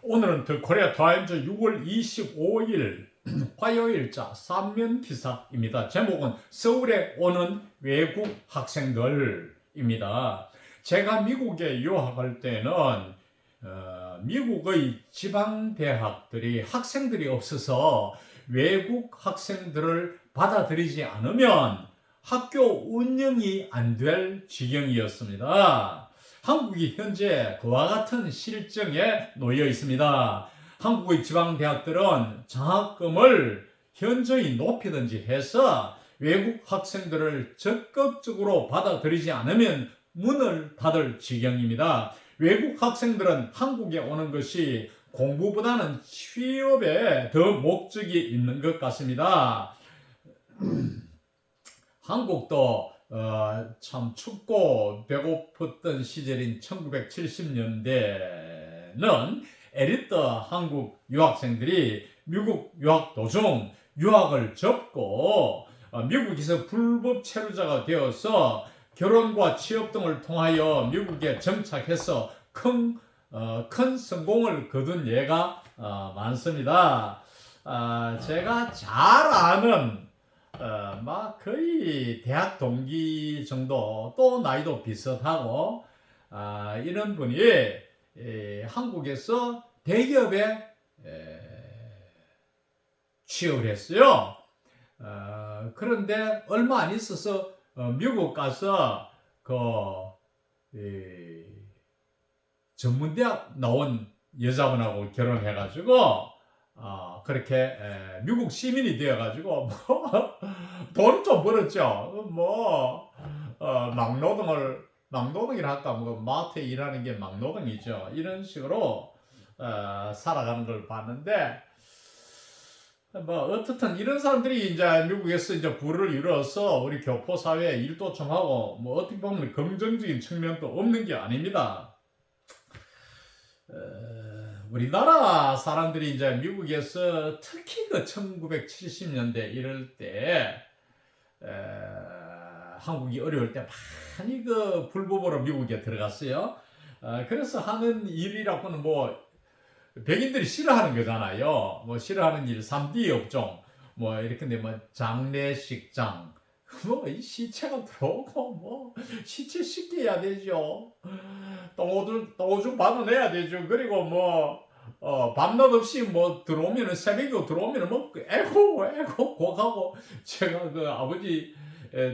오늘은 더 코리아 타임즈 6월 25일 화요일자 3면 기사입니다. 제목은 서울에 오는 외국 학생들입니다. 제가 미국에 유학할 때는 미국의 지방 대학들이 학생들이 없어서 외국 학생들을 받아들이지 않으면 학교 운영이 안 될 지경이었습니다. 한국이 현재 그와 같은 실정에 놓여 있습니다. 한국의 지방대학들은 장학금을 현저히 높이든지 해서 외국 학생들을 적극적으로 받아들이지 않으면 문을 닫을 지경입니다. 외국 학생들은 한국에 오는 것이 공부보다는 취업에 더 목적이 있는 것 같습니다. 한국도 참 춥고 배고팠던 시절인 1970년대는 엘리트 한국 유학생들이 미국 유학 도중 유학을 접고 미국에서 불법 체류자가 되어서 결혼과 취업 등을 통하여 미국에 정착해서 큰 성공을 거둔 예가 많습니다. 제가 잘 아는 막 거의 대학 동기 정도 또 나이도 비슷하고 이런 분이 한국에서 대기업에 취업을 했어요. 그런데 얼마 안 있어서 미국 가서 그 전문대학 나온 여자분하고 결혼해가지고 그렇게 미국 시민이 되어가지고 돈 좀 벌었죠. 막노동이라 할까, 마트에 일하는 게 막노동이죠. 이런 식으로 살아가는 걸 봤는데, 어떻든 이런 사람들이 이제 미국에서 이제 부를 이뤄서 우리 교포 사회에 일도 좀 하고, 어떻게 보면 긍정적인 측면도 없는 게 아닙니다. 우리나라 사람들이 이제 미국에서 특히 그 1970년대 이럴 때 한국이 어려울 때 많이 그 불법으로 미국에 들어갔어요. 그래서 하는 일이라고는 백인들이 싫어하는 거잖아요. 싫어하는 일 3D 업종 이렇게 장례식장 이 시체가 들어오고 시체 씻게 해야 되죠. 똥오줌 받아내야 되죠. 그리고 밤낮 없이 들어오면은 새벽에 들어오면은 에고 고하고 제가 그 아버지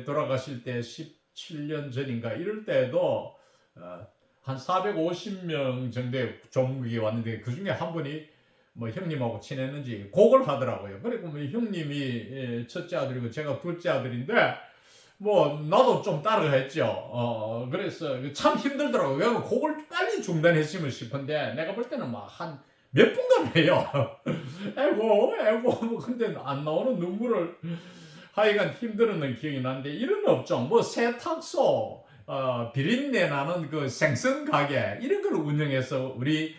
돌아가실 때 17년 전인가 이럴 때도 한 450명 정도의 조문객이 왔는데 그 중에 한 분이 형님하고 친했는지 곡을 하더라고요. 그리고 형님이 첫째 아들이고 제가 둘째 아들인데 나도 좀 따라가 했죠. 그래서 참 힘들더라고요. 왜 곡을 빨리 중단했으면 싶은데 내가 볼 때는 한 몇 분간 해요. 에고 근데 안 나오는 눈물을 하여간 힘들었는 기억이 나는데 이런 업종 세탁소 비린내 나는 그 생선 가게 이런 걸 운영해서 우리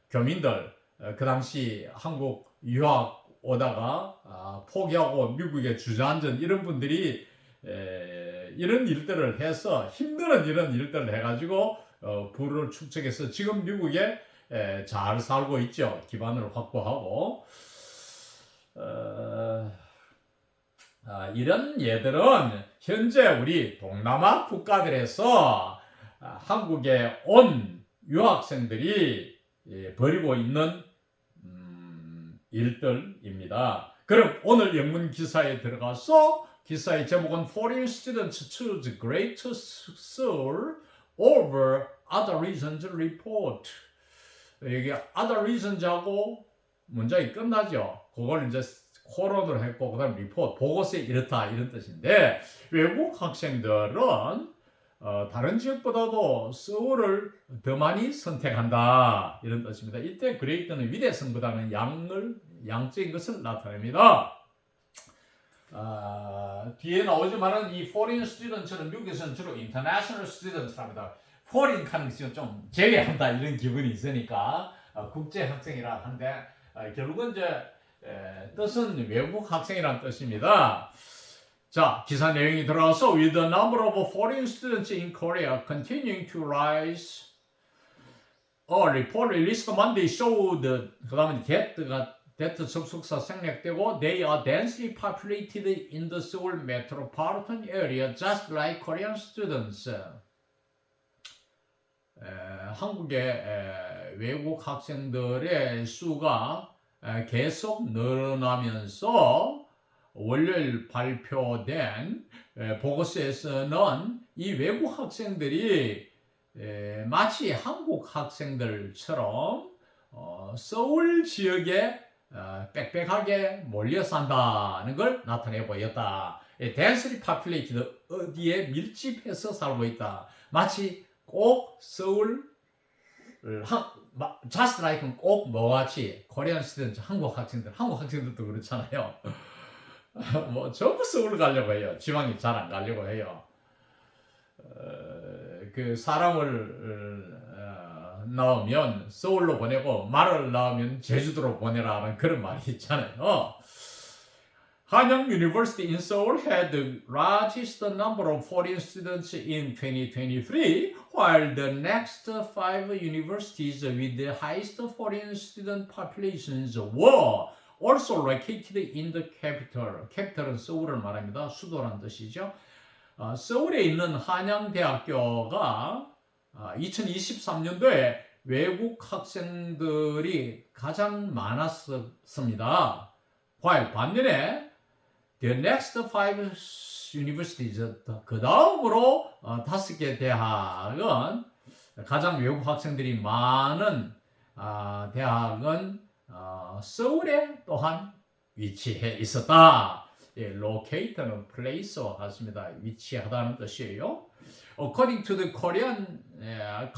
교민들 그 당시 한국 유학 오다가 포기하고 미국에 주저앉은 이런 분들이 이런 일들을 해서 힘든 이런 일들을 해가지고 부를 축적해서 지금 미국에 잘 살고 있죠. 기반을 확보하고 이런 예들은 현재 우리 동남아 국가들에서 한국에 온 유학생들이 벌이고 있는 일들입니다. 그럼 오늘 영문 기사에 들어가서 기사의 제목은 Foreign students choose Greater Seoul over other reasons report. 여기 other reasons하고 문장이 끝나죠. 그걸 이제 코론을 했고 그다음 리포트 보고서에 이렇다 이런 뜻인데 외국 학생들은 다른 지역보다도 서울을 더 많이 선택한다 이런 뜻입니다. 이때 그레이트는 위대성보다는 양적인 것을 나타냅니다. 뒤에 나오지만은 이 foreign students는 미국에서는 주로 international students랍니다. foreign 하는 것이 좀 제외한다 이런 기분이 있으니까 국제 학생이라 하는데 결국은 이제 뜻은 외국 학생이라는 뜻입니다. 자, 기사 내용이 들어가서 with the number of foreign students in Korea continuing to rise report released Monday showed 그 다음에 that 접속사 생략되고 they are densely populated in the Seoul metropolitan area just like Korean students. 한국의 외국 학생들의 수가 계속 늘어나면서 월요일 발표된 보고서에서는 이 외국 학생들이 마치 한국 학생들처럼 서울 지역에 빽빽하게 몰려 산다는 걸 나타내 보였다. densely populated 어디에 밀집해서 살고 있다. 마치 꼭 서울 just like는 꼭 뭐같이 코리안 스튜던트 한국 학생들도 그렇잖아요. 뭐 전부 서울 가려고 해요. 지방이 잘 안 가려고 해요. 그 사람을 낳으면 서울로 보내고 말을 낳으면 제주도로 보내라는 그런 말이 있잖아요. Hanyang University in Seoul had the largest number of foreign students in 2023, while the next 5 universities with the highest foreign student populations were also located in the capital. capital은 서울을 말합니다. 수도란 뜻이죠. 서울에 있는 한양대학교가 2023년도에 외국 학생들이 가장 많았습니다. while 반면에 the next 5 universities, 그 다음으로 5개 대학은 가장 외국 학생들이 많은 대학은 서울에 또한 위치해 있었다. locate는 place와 같습니다. 위치하다는 뜻이에요. According to the Korean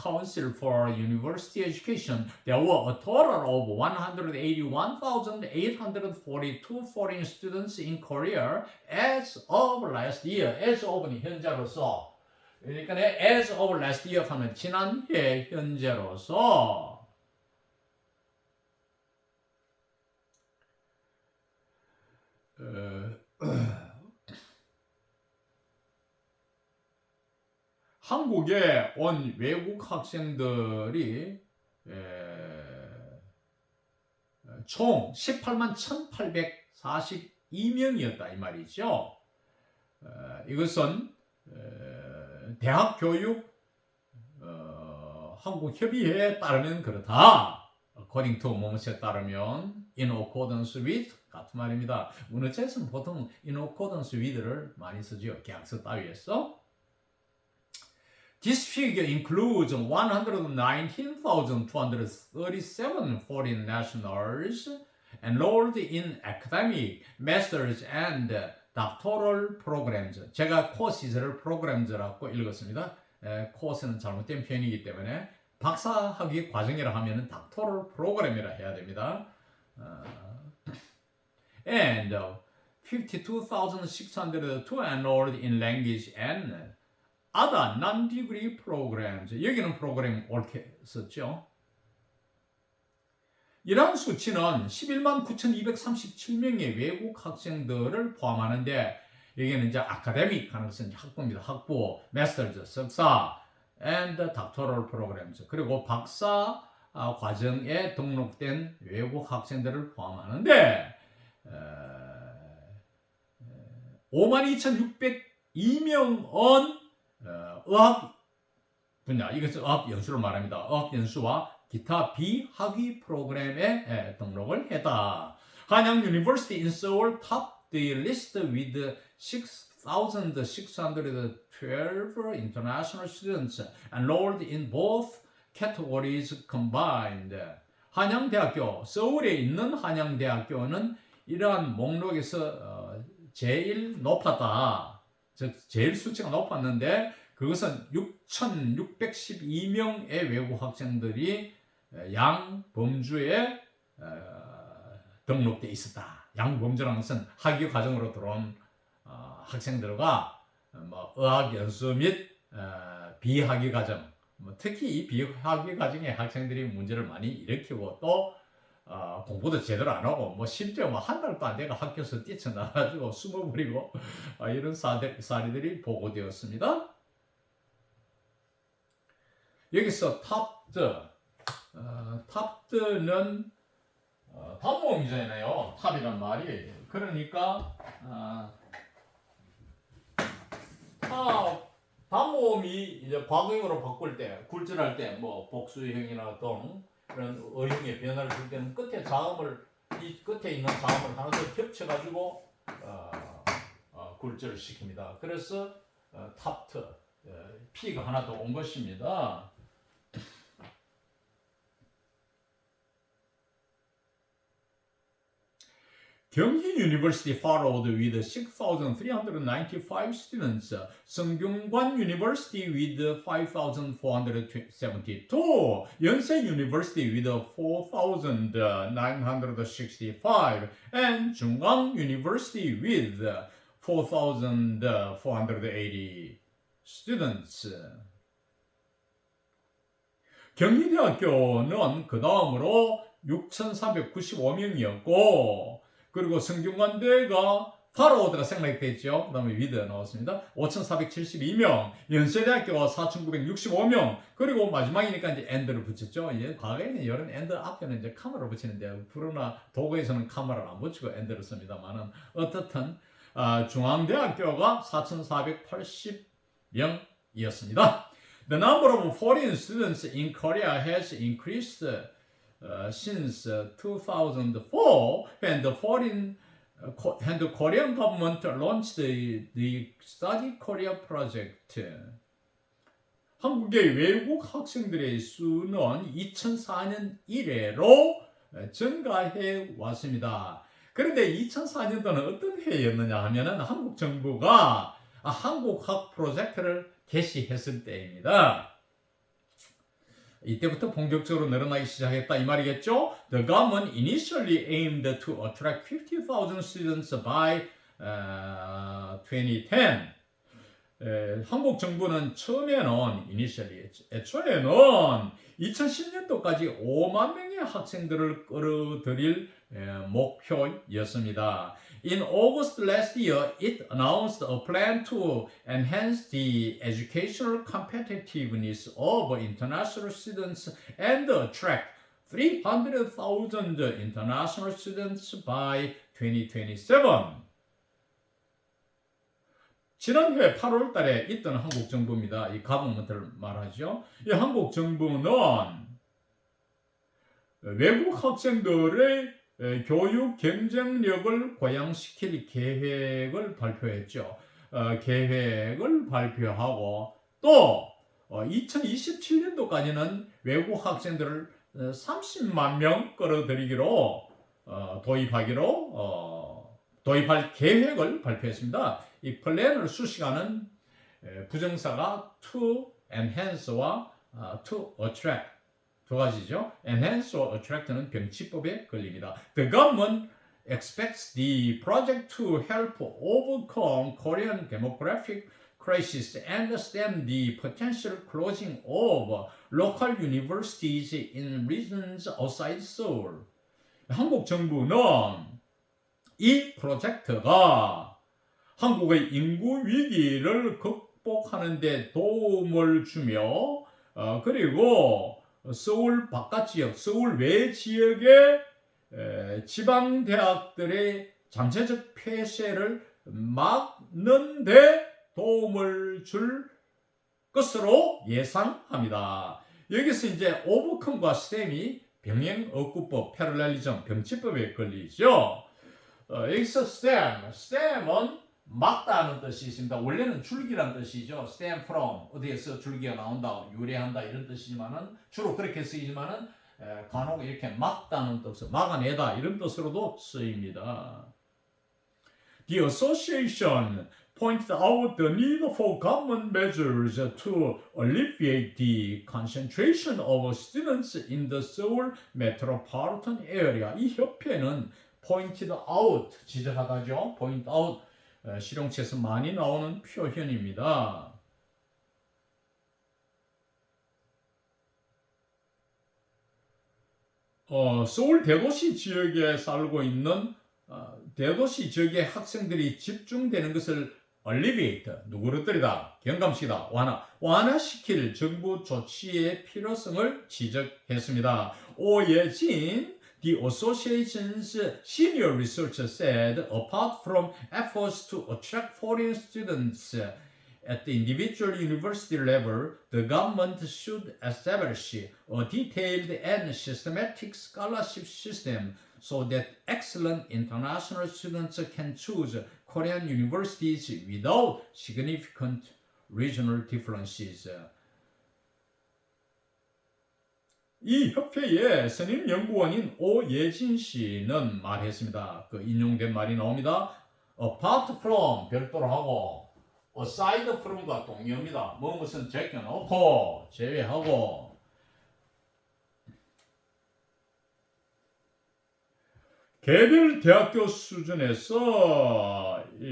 Council for University Education, there were a total of 181,842 foreign students in Korea as of last year. as of는 현재로서. 그러니까 as of last year 하면 지난해 현재로서 한국에 온 외국 학생들이 총 18만 1,842명이었다 이 말이죠. 이것은 대학교육 한국협의회에 따르면 그렇다. According to 뭐뭐에 따르면 in accordance with 같은 말입니다. 문어체에서는 보통 in accordance with를 많이 쓰죠. 계약서 따위에서. This figure includes 119,237 foreign nationals enrolled in academic, master's and doctoral programs. 제가 course를 programs라고 읽었습니다. course는 잘못된 표현이기 때문에 박사학위 과정이라 하면 doctoral program이라 해야 됩니다. And 52,602 enrolled in language and other non-degree programs. 여기는 프로그램 옳게 썼죠. 이러한 수치는 11만 9,237명의 외국 학생들을 포함하는데 여기는 이제 아카데믹 하는 것은 학부입니다. 학부, 마스터즈, 석사, and doctoral programs. 그리고 박사 과정에 등록된 외국 학생들을 포함하는데 52,602명은 의학 분야, 이것은 의학 연수를 말합니다. 의학 연수와 기타 비학위 프로그램에 등록을 했다. 한양 University in Seoul topped the list with 6,612 international students enrolled in both categories combined. 한양대학교, 서울에 있는 한양대학교는 이러한 목록에서 제일 높았다. 즉 제일 수치가 높았는데 그것은 6,612명의 외국 학생들이 양범주에 등록돼 있었다. 양범주라는 것은 학위 과정으로 들어온 학생들과 의학 연수 및 비학위 과정, 특히 이 비학위 과정의 학생들이 문제를 많이 일으키고 또 공부도 제대로 안 하고 심지어 한 달도 안 돼가 학교에서 뛰쳐나가지고 숨어버리고 이런 사례들이 보고되었습니다. 여기서 탑드는 단모음이잖아요. 탑이란 말이. 그러니까 탑 단모음이 이제 과거형으로 바꿀 때, 굴절할 때, 뭐 복수형이나 동 이런 어형의 변화를 줄 때는 끝에 자음을 이 끝에 있는 자음을 하나 더 겹쳐가지고 굴절을 시킵니다. 그래서 탑트 P가 하나 더 온 것입니다. 경희 University followed with 6,395 students. 성균관 University with 5,472. 연세 University with 4,965. And 중앙 University with 4,480 students. 경희대학교는 그 다음으로 6,495명이었고 그리고 성균관대가 파로드가 생략이 됐죠. 그 다음에 위드 나왔습니다. 5,472명, 연세대학교가 4,965명, 그리고 마지막이니까 이제 엔드를 붙였죠. 이제 과거에는 이런 엔드 앞에는 이제 카메라를 붙이는데 프로나 도구에서는 카메라를 안 붙이고 엔드를 씁니다만은 어떻든 중앙대학교가 4,480명이었습니다. The number of foreign students in Korea has increased since 2004 when the Korean government launched the Study Korea project. 한국의 외국 학생들의 수는 2004년 이래로 증가해 왔습니다. 그런데 2004년도는 어떤 해였느냐 하면은 한국 정부가 한국학 프로젝트를 개시했을 때입니다. 이때부터 본격적으로 늘어나기 시작했다 이 말이겠죠. The government initially aimed to attract 50,000 students by 2010. 한국 정부는 처음에는 애초에는 2010년도까지 5만 명의 학생들을 끌어들일 목표였습니다. In August last year, it announced a plan to enhance the educational competitiveness of international students and attract 300,000 international students by 2027. 지난해 8월 달에 있던 한국 정부입니다. 이 가버먼트를 말하죠. 이 한국 정부는 외국 학생들의 교육 경쟁력을 고양시킬 계획을 발표했죠. 계획을 발표하고 또 2027년도까지는 외국 학생들을 30만 명 끌어들이기로 도입할 계획을 발표했습니다. 이 플랜을 수식하는 부정사가 to enhance와 to attract 두 가지죠. enhance와 attract는 병치법에 걸립니다. The government expects the project to help overcome Korean demographic crisis and stem the potential closing of local universities in regions outside Seoul. 한국 정부는 이 프로젝트가 한국의 인구 위기를 극복하는 데 도움을 주며 그리고 서울 바깥 지역, 서울 외 지역의 지방 대학들의 잠재적 폐쇄를 막는 데 도움을 줄 것으로 예상합니다. 여기서 이제 오버컴과 스템이 병행억구법, 패럴렐리즘, 병치법에 걸리죠. 여기서 stem은 막다는 뜻이 있습니다. 원래는 줄기란 뜻이죠. stem from 어디에서 줄기가 나온다, 유래한다 이런 뜻이지만은 주로 그렇게 쓰이지만은 간혹 이렇게 막다는 뜻, 막아내다 이런 뜻으로도 쓰입니다. The association pointed out the need for government measures to alleviate the concentration of students in the Seoul metropolitan area. 이 협회는 pointed out, 지적하다죠. point out, 실용체에서 많이 나오는 표현입니다. 서울 대도시 지역에 살고 있는 대도시 지역의 학생들이 집중되는 것을 alleviate, 누구르뜨리다, 경감시키다, 완화시킬 정부 조치의 필요성을 지적했습니다. 오예진, the association's senior researcher said, apart from efforts to attract foreign students at the individual university level, the government should establish a detailed and systematic scholarship system so that excellent international students can choose Korean universities without significant regional differences. 이 협회의 선임 연구원인 오예진 씨는 말했습니다. 그 인용된 말이 나옵니다. Apart from, 별도로 하고, aside from과 동의어입니다. 무엇은 제껴놓고, 제외하고, 개별 대학교 수준에서 이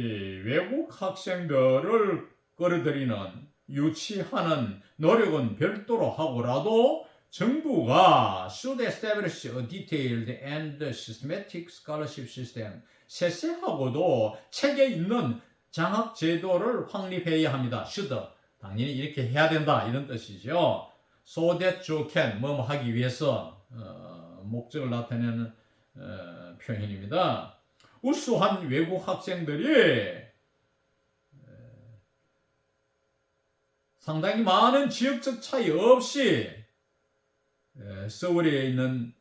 외국 학생들을 끌어들이는, 유치하는 노력은 별도로 하고라도 정부가 should establish a detailed and systematic scholarship system, 세세하고도 체계 있는 장학 제도를 확립해야 합니다. should, 당연히 이렇게 해야 된다 이런 뜻이죠. So that you can, 뭐 하기 위해서, 목적을 나타내는 표현입니다. 우수한 외국 학생들이 상당히 많은 지역적 차이 없이 서울에 있는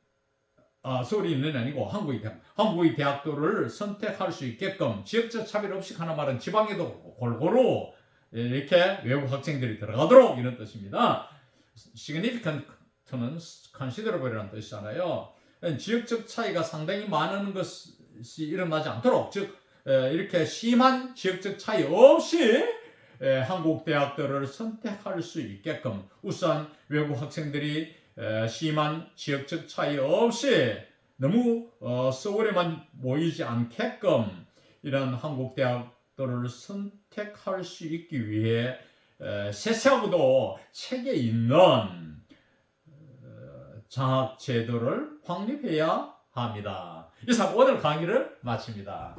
아니고 한국의 대학교를 선택할 수 있게끔 지역적 차별 없이 하나 말은 지방에도 골고루 이렇게 외국 학생들이 들어가도록 이런 뜻입니다. significant는 considerable이라는 뜻이잖아요. 지역적 차이가 상당히 많은 것이 일어나지 않도록, 즉 이렇게 심한 지역적 차이 없이 한국 대학들을 선택할 수 있게끔 우선 외국 학생들이 심한 지역적 차이 없이 너무 서울에만 모이지 않게끔 이런 한국 대학들을 선택할 수 있기 위해 세세하고도 체계 있는 장학 제도를 확립해야 합니다. 이상 오늘 강의를 마칩니다.